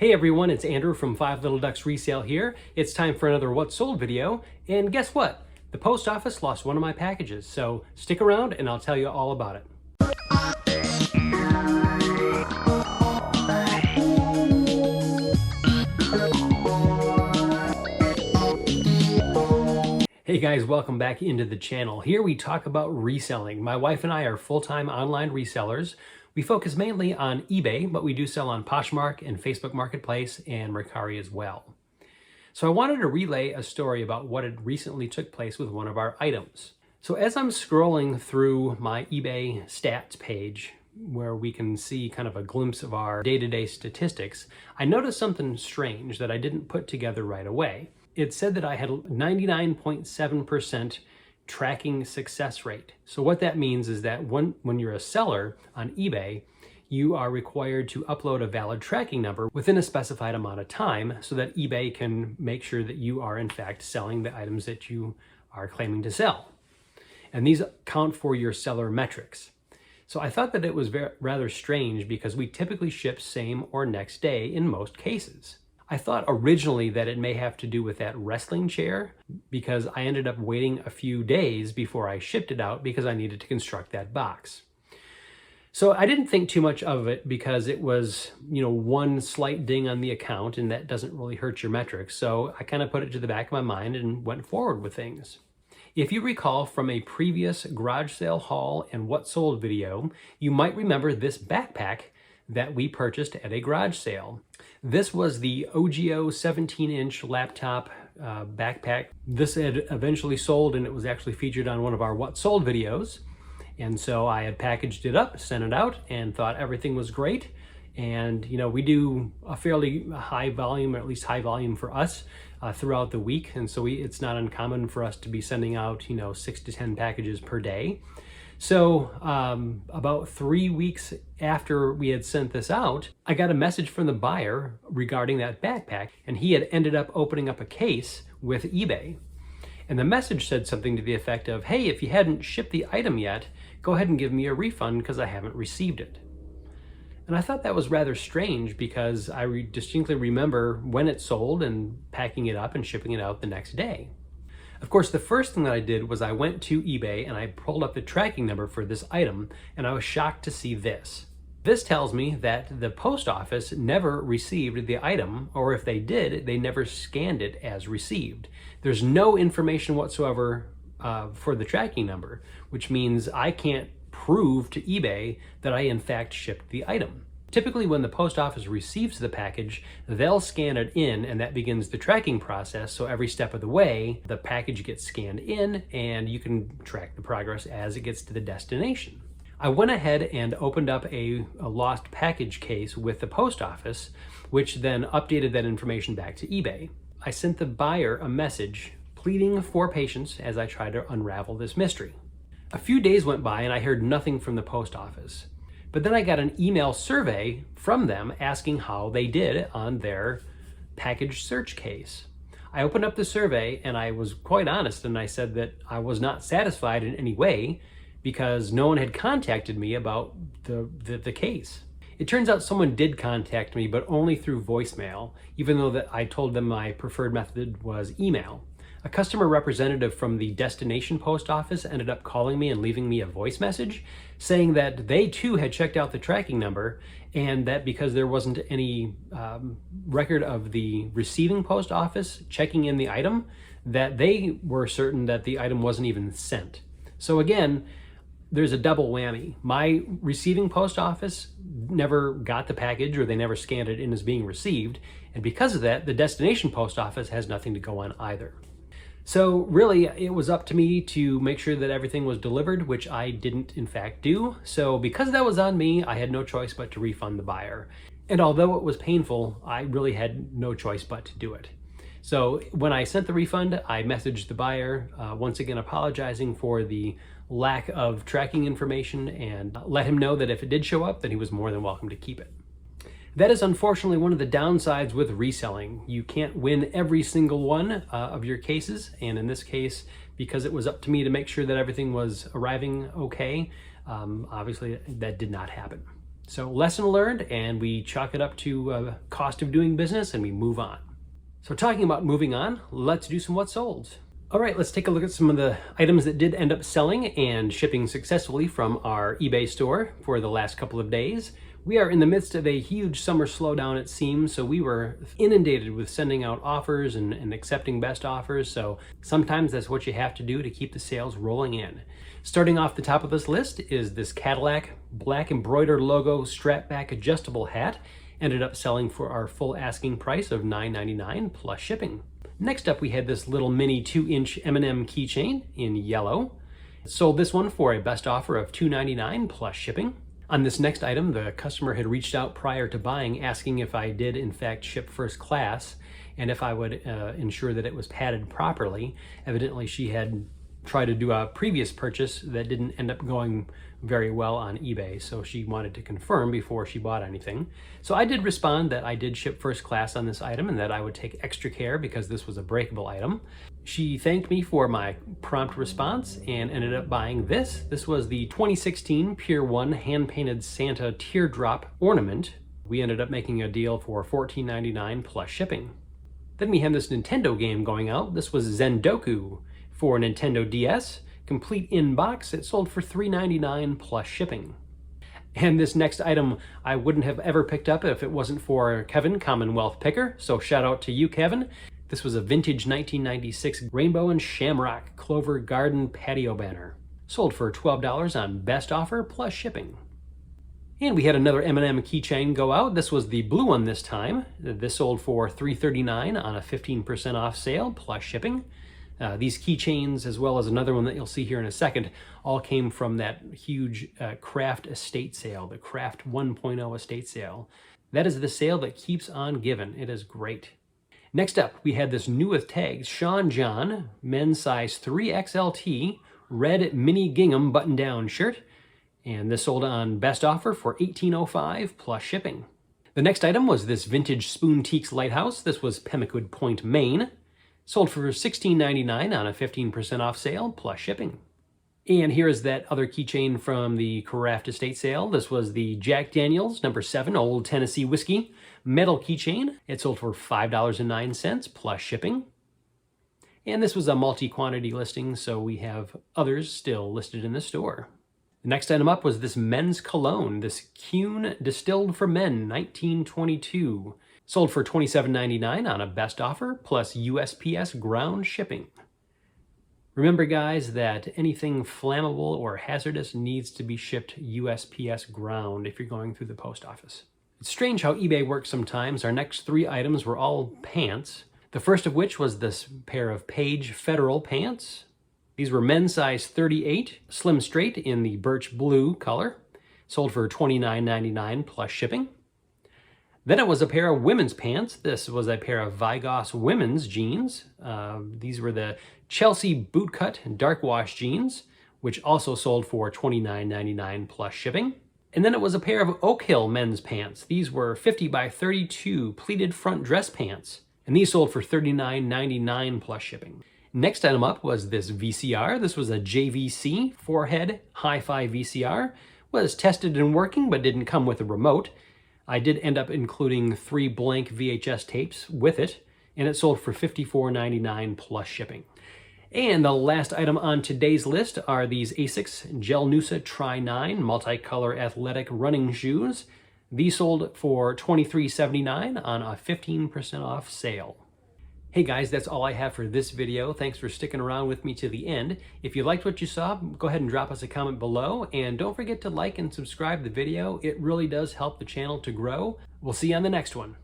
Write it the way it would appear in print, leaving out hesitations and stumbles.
Hey everyone, it's Andrew from 5 Little Ducks Resale here. It's time for another What Sold video, and guess what? The post office lost one of my packages, so stick around and I'll tell you all about it. Hey guys, welcome back into the channel. Here we talk about reselling. My wife and I are full-time online resellers. We focus mainly on eBay, but we do sell on Poshmark and Facebook Marketplace and Mercari as well. So I wanted to relay a story about what had recently took place with one of our items. So as I'm scrolling through my eBay stats page, where we can see kind of a glimpse of our day-to-day statistics, I noticed something strange that I didn't put together right away. It said that I had 99.7% tracking success rate. So what that means is that when you're a seller on eBay, you are required to upload a valid tracking number within a specified amount of time so that eBay can make sure that you are in fact selling the items that you are claiming to sell. And these count for your seller metrics. So I thought that it was rather strange because we typically ship same or next day in most cases. I thought originally that it may have to do with that wrestling chair because I ended up waiting a few days before I shipped it out because I needed to construct that box. So I didn't think too much of it because it was, one slight ding on the account and that doesn't really hurt your metrics. So I kind of put it to the back of my mind and went forward with things. If you recall from a previous garage sale haul and what sold video, you might remember this backpack that we purchased at a garage sale. This was the OGO 17-inch laptop backpack. This had eventually sold and it was actually featured on one of our What Sold videos. And so I had packaged it up, sent it out, and thought everything was great. And we do a fairly high volume, or at least high volume for us throughout the week. And so it's not uncommon for us to be sending out 6 to 10 packages per day. So about 3 weeks after we had sent this out, I got a message from the buyer regarding that backpack, and he had ended up opening up a case with eBay. And the message said something to the effect of, hey, if you hadn't shipped the item yet, go ahead and give me a refund because I haven't received it. And I thought that was rather strange because I distinctly remember when it sold and packing it up and shipping it out the next day. Of course, the first thing that I did was I went to eBay and I pulled up the tracking number for this item, and I was shocked to see this. This tells me that the post office never received the item, or if they did, they never scanned it as received. There's no information whatsoever for the tracking number, which means I can't prove to eBay that I in fact shipped the item. Typically, when the post office receives the package, they'll scan it in and that begins the tracking process. So every step of the way, the package gets scanned in and you can track the progress as it gets to the destination. I went ahead and opened up a lost package case with the post office, which then updated that information back to eBay. I sent the buyer a message pleading for patience as I tried to unravel this mystery. A few days went by and I heard nothing from the post office. But then I got an email survey from them asking how they did on their package search case. I opened up the survey and I was quite honest and I said that I was not satisfied in any way because no one had contacted me about the case. It turns out someone did contact me, but only through voicemail, even though that I told them my preferred method was email. A customer representative from the destination post office ended up calling me and leaving me a voice message saying that they too had checked out the tracking number and that because there wasn't any record of the receiving post office checking in the item, that they were certain that the item wasn't even sent. So again, there's a double whammy. My receiving post office never got the package or they never scanned it in as being received. And because of that, the destination post office has nothing to go on either. So really, it was up to me to make sure that everything was delivered, which I didn't in fact do. So because that was on me, I had no choice but to refund the buyer. And although it was painful, I really had no choice but to do it. So when I sent the refund, I messaged the buyer, once again apologizing for the lack of tracking information and let him know that if it did show up, then he was more than welcome to keep it. That is unfortunately one of the downsides with reselling. You can't win every single one of your cases, and in this case, because it was up to me to make sure that everything was arriving okay, obviously that did not happen. So lesson learned, and we chalk it up to cost of doing business and we move on. So talking about moving on, let's do some what sold. All right, let's take a look at some of the items that did end up selling and shipping successfully from our eBay store for the last couple of days. We are in the midst of a huge summer slowdown, it seems, so we were inundated with sending out offers and accepting best offers, so sometimes that's what you have to do to keep the sales rolling in. Starting off the top of this list is this Cadillac black embroidered logo strap back adjustable hat. Ended up selling for our full asking price of $9.99 plus shipping. Next up, we had this little mini 2-inch M&M keychain in yellow. Sold this one for a best offer of $2.99 plus shipping. On this next item, the customer had reached out prior to buying, asking if I did in fact ship first class and if I would ensure that it was padded properly. Evidently, she had tried to do a previous purchase that didn't end up going very well on eBay, so she wanted to confirm before she bought anything. So I did respond that I did ship first class on this item and that I would take extra care because this was a breakable item. She thanked me for my prompt response and ended up buying this. This was the 2016 Pier 1 hand-painted Santa teardrop ornament. We ended up making a deal for $14.99 plus shipping. Then we had this Nintendo game going out. This was Zendoku for Nintendo DS. Complete in box, it sold for $3.99 plus shipping. And this next item I wouldn't have ever picked up if it wasn't for Kevin, Commonwealth Picker, so shout out to you, Kevin. This was a vintage 1996 Rainbow and Shamrock Clover Garden patio banner. Sold for $12 on best offer plus shipping. And we had another M&M keychain go out. This was the blue one this time. This sold for $3.39 on a 15% off sale plus shipping. These keychains, as well as another one that you'll see here in a second, all came from that huge craft estate sale, the Craft 1.0 estate sale. That is the sale that keeps on giving. It is great. Next up, we had this new with tags, Sean John, men's size 3XLT, red mini gingham button-down shirt. And this sold on best offer for $18.05 plus shipping. The next item was this vintage Spoon Teaks Lighthouse. This was Pemaquid Point, Maine. Sold for $16.99 on a 15% off sale plus shipping. And here is that other keychain from the Craft Estate sale. This was the Jack Daniel's No. 7 Old Tennessee Whiskey metal keychain. It sold for $5.09 plus shipping. And this was a multi-quantity listing, so we have others still listed in the store. The next item up was this men's cologne, this Kuhn Distilled for Men 1922. Sold for $27.99 on a best offer, plus USPS ground shipping. Remember, guys, that anything flammable or hazardous needs to be shipped USPS ground if you're going through the post office. It's strange how eBay works sometimes. Our next three items were all pants. The first of which was this pair of Page Federal pants. These were men's size 38, slim straight in the birch blue color. Sold for $29.99 plus shipping. Then it was a pair of women's pants. This was a pair of Vigos women's jeans. These were the Chelsea bootcut dark wash jeans, which also sold for $29.99 plus shipping. And then it was a pair of Oak Hill men's pants. These were 50 by 32 pleated front dress pants, and these sold for $39.99 plus shipping. Next item up was this VCR. This was a JVC forehead hi-fi VCR. Was tested and working, but didn't come with a remote. I did end up including 3 blank VHS tapes with it, and it sold for $54.99 plus shipping. And the last item on today's list are these Asics Gel Nusa Tri-9 multicolor athletic running shoes. These sold for $23.79 on a 15% off sale. Hey guys, that's all I have for this video. Thanks for sticking around with me to the end. If you liked what you saw, go ahead and drop us a comment below, and don't forget to like and subscribe the video. It really does help the channel to grow. We'll see you on the next one.